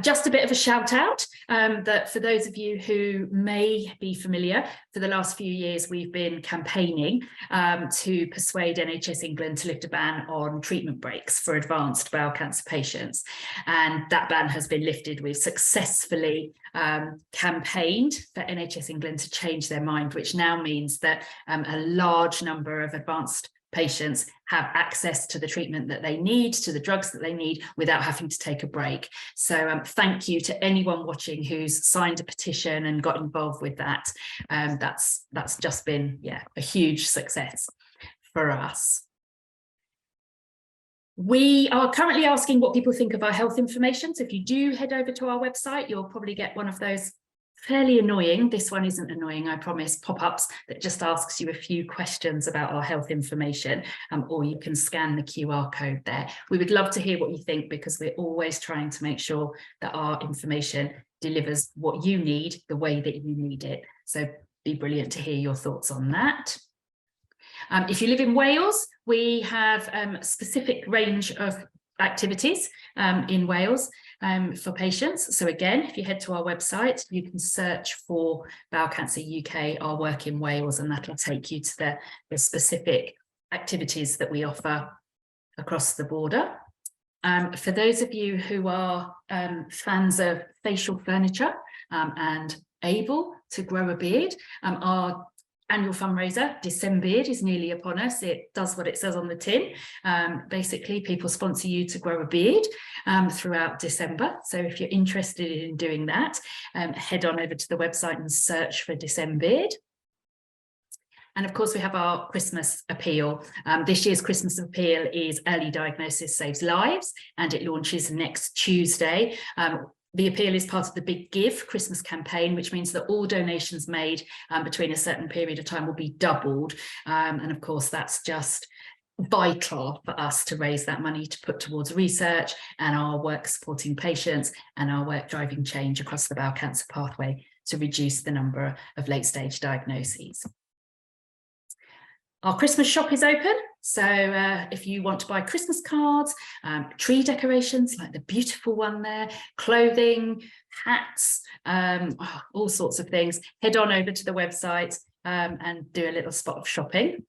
Speaker 1: Just a bit of a shout out that for those of you who may be familiar, for the last few years we've been campaigning to persuade NHS England to lift a ban on treatment breaks for advanced bowel cancer patients, and that ban has been lifted. We've successfully campaigned for NHS England to change their mind, which now means that a large number of advanced patients have access to the treatment that they need, to the drugs that they need, without having to take a break. So thank you to anyone watching who's signed a petition and got involved with that. That's just been, yeah, a huge success for us. We are currently asking what people think of our health information. So if you do head over to our website, you'll probably get one of those fairly annoying, this one isn't annoying, I promise, pop-ups that just asks you a few questions about our health information, or you can scan the QR code there. We would love to hear what you think, because we're always trying to make sure that our information delivers what you need the way that you need it. So be brilliant to hear your thoughts on that. If you live in Wales, we have a specific range of activities in Wales for patients. So again, if you head to our website, you can search for Bowel Cancer UK, our work in Wales, and that'll take you to the specific activities that we offer across the border. For those of you who are fans of facial furniture and able to grow a beard, our annual fundraiser, Decembeard, is nearly upon us. It does what it says on the tin. Basically, people sponsor you to grow a beard throughout December. So if you're interested in doing that, head on over to the website and search for Decembeard. And of course, we have our Christmas appeal. This year's Christmas appeal is Early Diagnosis Saves Lives, and it launches next Tuesday. The appeal is part of the Big Give Christmas campaign, which means that all donations made between a certain period of time will be doubled. And of course, that's just vital for us to raise that money to put towards research and our work supporting patients and our work driving change across the bowel cancer pathway to reduce the number of late-stage diagnoses. Our Christmas shop is open, so if you want to buy Christmas cards, tree decorations like the beautiful one there, clothing, hats, all sorts of things, head on over to the website and do a little spot of shopping.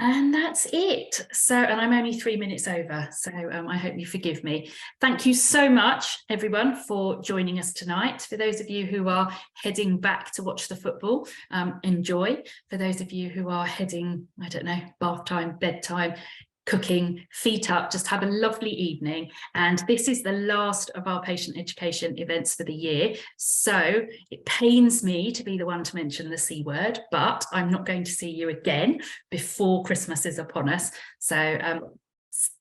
Speaker 1: And that's it. So, and I'm only 3 minutes over, so I hope you forgive me. Thank you so much, everyone, for joining us tonight. For those of you who are heading back to watch the football, enjoy. For those of you who are heading, I don't know, bath time, bedtime, cooking, feet up, just have a lovely evening. And this is the last of our patient education events for the year. So it pains me to be the one to mention the C word, but I'm not going to see you again before Christmas is upon us. So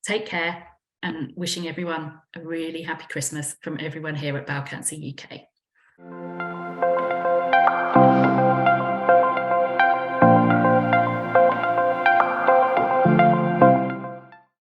Speaker 1: take care, and wishing everyone a really happy Christmas from everyone here at Bowel Cancer UK.